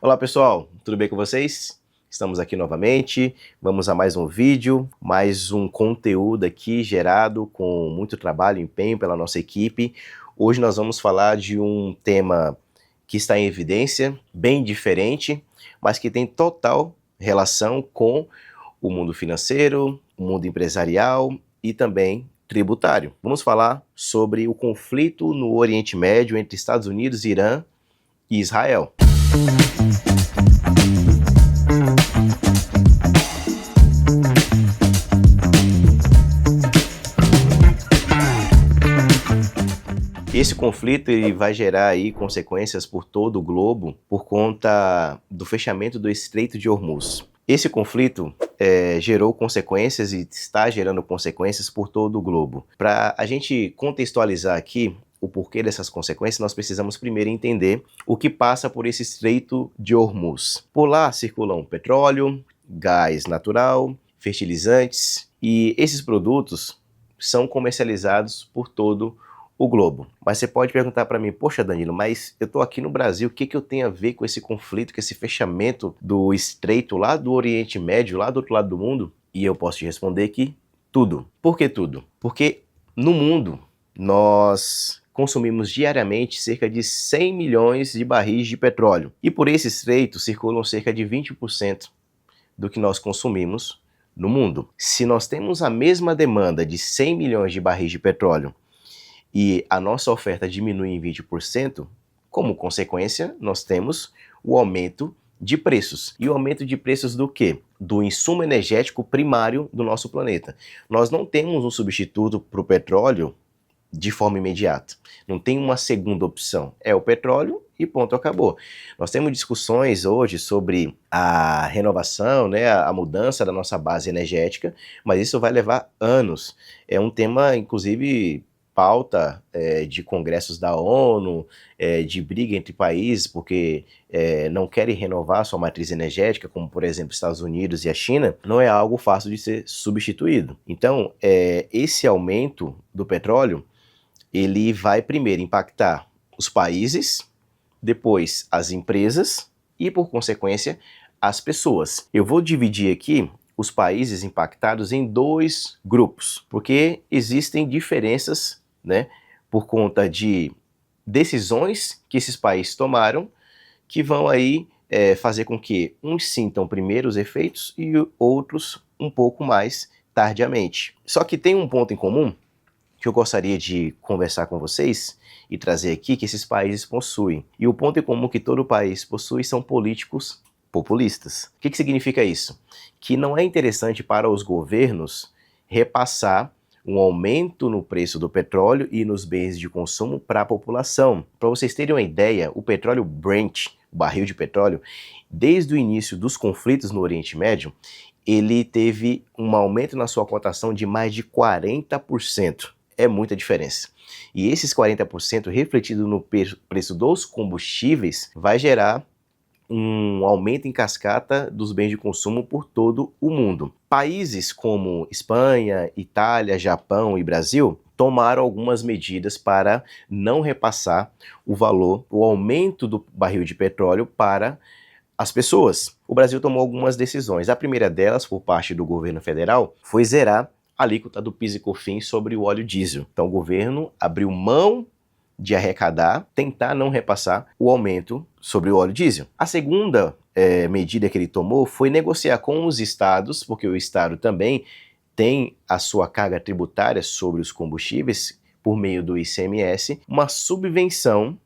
Olá pessoal, tudo bem com vocês? Estamos aqui novamente, vamos a mais um vídeo, mais um conteúdo aqui gerado com muito trabalho e empenho pela nossa equipe. Hoje nós vamos falar de um tema que está em evidência, bem diferente, mas que tem total relação com o mundo financeiro, o mundo empresarial e também tributário. Vamos falar sobre o conflito no Oriente Médio entre Estados Unidos, Irã e Israel. Esse conflito ele vai gerar aí consequências por todo o globo por conta do fechamento do Estreito de Hormuz. Esse conflito gerou consequências e está gerando consequências por todo o globo. Para a gente contextualizar aqui o porquê dessas consequências, nós precisamos primeiro entender o que passa por esse Estreito de Hormuz. Por lá circulam petróleo, gás natural, fertilizantes e esses produtos são comercializados por todo o globo. Mas você pode perguntar para mim, poxa Danilo, mas eu estou aqui no Brasil, o que eu tenho a ver com esse conflito, com esse fechamento do estreito lá do Oriente Médio, lá do outro lado do mundo? E eu posso te responder que tudo. Por que tudo? Porque no mundo nós consumimos diariamente cerca de 100 milhões de barris de petróleo. E por esse estreito circulam cerca de 20% do que nós consumimos no mundo. Se nós temos a mesma demanda de 100 milhões de barris de petróleo e a nossa oferta diminui em 20%, como consequência, nós temos o aumento de preços. E o aumento de preços do quê? Do insumo energético primário do nosso planeta. Nós não temos um substituto para o petróleo de forma imediata. Não tem uma segunda opção. É o petróleo e ponto, acabou. Nós temos discussões hoje sobre a renovação, né, a mudança da nossa base energética, mas isso vai levar anos. É um tema, inclusive, pauta de congressos da ONU, de briga entre países, porque não querem renovar sua matriz energética, como por exemplo Estados Unidos e a China, não é algo fácil de ser substituído. Então, esse aumento do petróleo, ele vai primeiro impactar os países, depois as empresas e, por consequência, as pessoas. Eu vou dividir aqui os países impactados em dois grupos, porque existem diferenças, né, por conta de decisões que esses países tomaram, que vão aí fazer com que uns sintam primeiro os efeitos e outros um pouco mais tardiamente. Só que tem um ponto em comum que eu gostaria de conversar com vocês e trazer aqui que esses países possuem. E o ponto em comum que todo país possui são políticos populistas. O que significa isso? Que não é interessante para os governos repassar um aumento no preço do petróleo e nos bens de consumo para a população. Para vocês terem uma ideia, o petróleo Brent, o barril de petróleo, desde o início dos conflitos no Oriente Médio, ele teve um aumento na sua cotação de mais de 40%. É muita diferença. E esses 40% refletido no preço dos combustíveis vai gerar um aumento em cascata dos bens de consumo por todo o mundo. Países como Espanha, Itália, Japão e Brasil tomaram algumas medidas para não repassar o valor, o aumento do barril de petróleo para as pessoas. O Brasil tomou algumas decisões. A primeira delas, por parte do governo federal, foi zerar a alíquota do PIS e COFINS sobre o óleo diesel. Então o governo abriu mão de arrecadar, tentar não repassar o aumento sobre o óleo diesel. A segunda medida que ele tomou foi negociar com os estados, porque o estado também tem a sua carga tributária sobre os combustíveis, por meio do ICMS, uma subvenção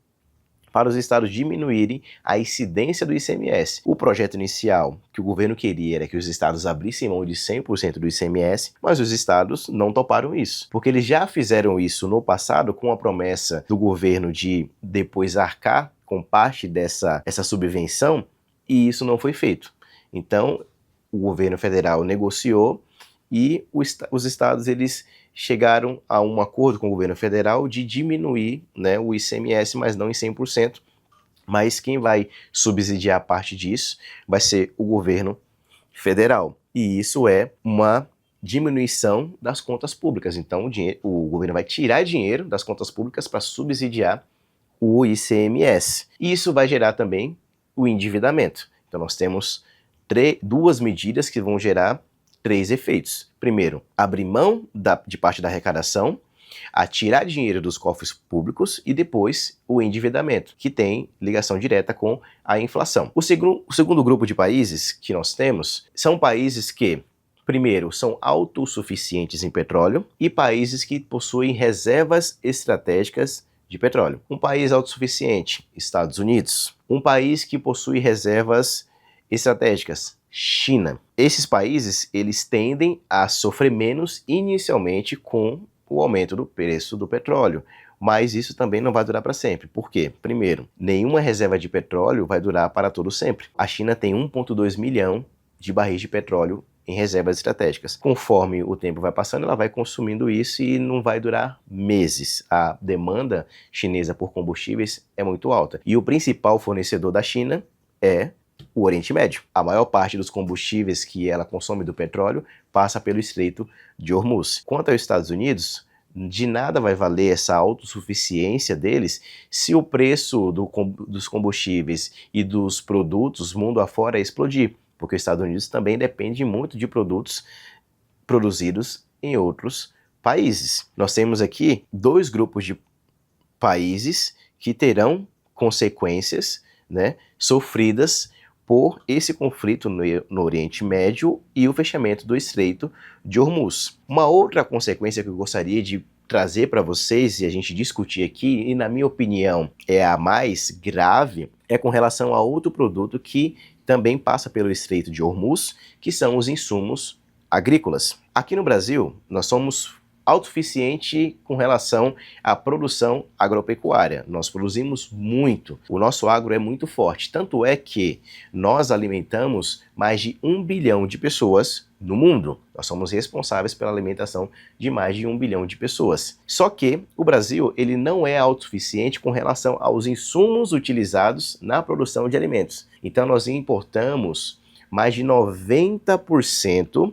para os estados diminuírem a incidência do ICMS. O projeto inicial que o governo queria era que os estados abrissem mão de 100% do ICMS, mas os estados não toparam isso, porque eles já fizeram isso no passado com a promessa do governo de depois arcar com parte dessa subvenção, e isso não foi feito. Então, o governo federal negociou e os estados eles chegaram a um acordo com o governo federal de diminuir, né, o ICMS, mas não em 100%, mas quem vai subsidiar parte disso vai ser o governo federal. E isso é uma diminuição das contas públicas. Então o governo vai tirar dinheiro das contas públicas para subsidiar o ICMS. E isso vai gerar também o endividamento. Então nós temos duas medidas que vão gerar 3 efeitos. Primeiro, abrir mão de parte da arrecadação, a tirar dinheiro dos cofres públicos, e depois o endividamento, que tem ligação direta com a inflação. O segundo grupo de países que nós temos são países que, primeiro, são autossuficientes em petróleo e países que possuem reservas estratégicas de petróleo. Um país autossuficiente, Estados Unidos. Um país que possui reservas estratégicas, China. Esses países, eles tendem a sofrer menos inicialmente com o aumento do preço do petróleo, mas isso também não vai durar para sempre. Por quê? Primeiro, nenhuma reserva de petróleo vai durar para todo sempre. A China tem 1,2 milhão de barris de petróleo em reservas estratégicas. Conforme o tempo vai passando, ela vai consumindo isso e não vai durar meses. A demanda chinesa por combustíveis é muito alta. E o principal fornecedor da China é o Oriente Médio. A maior parte dos combustíveis que ela consome do petróleo passa pelo Estreito de Hormuz. Quanto aos Estados Unidos, de nada vai valer essa autossuficiência deles se o preço dos combustíveis e dos produtos mundo afora explodir, porque os Estados Unidos também depende muito de produtos produzidos em outros países. Nós temos aqui 2 grupos de países que terão consequências, né, sofridas por esse conflito no Oriente Médio e o fechamento do Estreito de Hormuz. Uma outra consequência que eu gostaria de trazer para vocês e a gente discutir aqui, e na minha opinião é a mais grave, é com relação a outro produto que também passa pelo Estreito de Hormuz, que são os insumos agrícolas. Aqui no Brasil, nós somos autossuficiente com relação à produção agropecuária. Nós produzimos muito, o nosso agro é muito forte, tanto é que nós alimentamos mais de 1 bilhão de pessoas no mundo. Nós somos responsáveis pela alimentação de mais de 1 bilhão de pessoas. Só que o Brasil, ele não é autossuficiente com relação aos insumos utilizados na produção de alimentos. Então nós importamos mais de 90%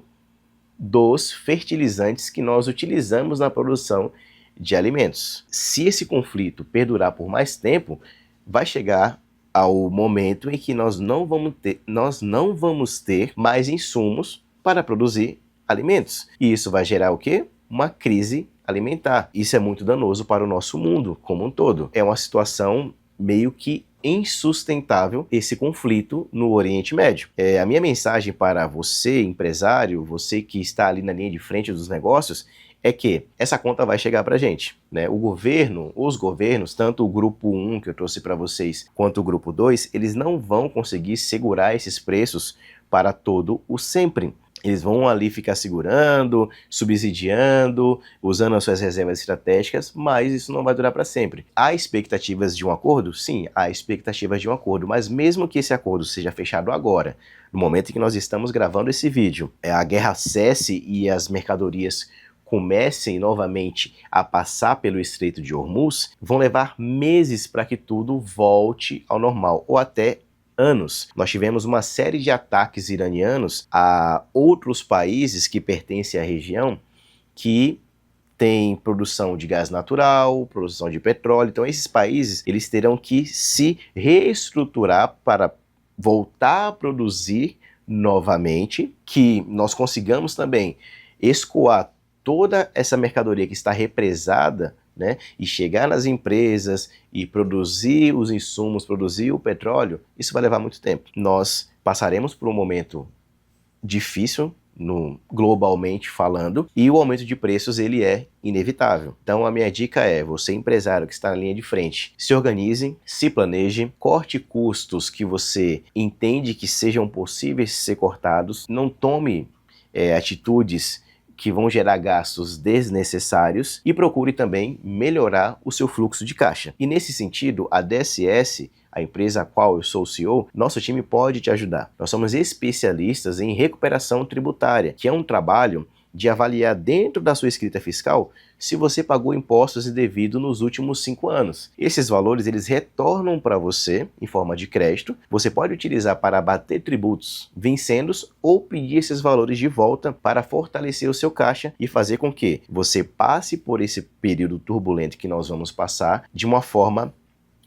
dos fertilizantes que nós utilizamos na produção de alimentos. Se esse conflito perdurar por mais tempo, vai chegar ao momento em que nós não vamos ter mais insumos para produzir alimentos. E isso vai gerar o quê? Uma crise alimentar. Isso é muito danoso para o nosso mundo como um todo. É uma situação meio que insustentável esse conflito no Oriente Médio. A minha mensagem para você, empresário, você que está ali na linha de frente dos negócios, é que essa conta vai chegar para a gente, né? Os governos, tanto o grupo 1 que eu trouxe para vocês, quanto o grupo 2, eles não vão conseguir segurar esses preços para todo o sempre. Eles vão ali ficar segurando, subsidiando, usando as suas reservas estratégicas, mas isso não vai durar para sempre. Há expectativas de um acordo? Sim, há expectativas de um acordo, mas mesmo que esse acordo seja fechado agora, no momento em que nós estamos gravando esse vídeo, a guerra cesse e as mercadorias comecem novamente a passar pelo Estreito de Hormuz, vão levar meses para que tudo volte ao normal, ou até anos. Nós tivemos uma série de ataques iranianos a outros países que pertencem à região que tem produção de gás natural, produção de petróleo. Então esses países, eles terão que se reestruturar para voltar a produzir novamente, que nós consigamos também escoar toda essa mercadoria que está represada, né, e chegar nas empresas e produzir os insumos, produzir o petróleo. Isso vai levar muito tempo. Nós passaremos por um momento difícil, globalmente falando, e o aumento de preços ele é inevitável. Então a minha dica é, você empresário que está na linha de frente, se organize, se planeje, corte custos que você entende que sejam possíveis de ser cortados, não tome atitudes que vão gerar gastos desnecessários e procure também melhorar o seu fluxo de caixa. E nesse sentido, a DSS, a empresa a qual eu sou o CEO, nosso time pode te ajudar. Nós somos especialistas em recuperação tributária, que é um trabalho de avaliar dentro da sua escrita fiscal se você pagou impostos indevidos nos últimos 5 anos. Esses valores eles retornam para você em forma de crédito. Você pode utilizar para abater tributos vincendos ou pedir esses valores de volta para fortalecer o seu caixa e fazer com que você passe por esse período turbulento que nós vamos passar de uma forma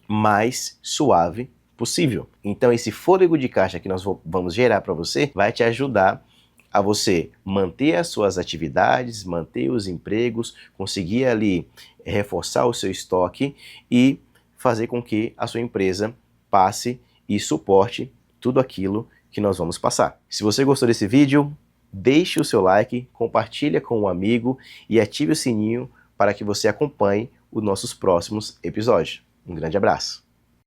mais suave possível. Então esse fôlego de caixa que nós vamos gerar para você vai te ajudar a você manter as suas atividades, manter os empregos, conseguir ali reforçar o seu estoque e fazer com que a sua empresa passe e suporte tudo aquilo que nós vamos passar. Se você gostou desse vídeo, deixe o seu like, compartilhe com um amigo e ative o sininho para que você acompanhe os nossos próximos episódios. Um grande abraço!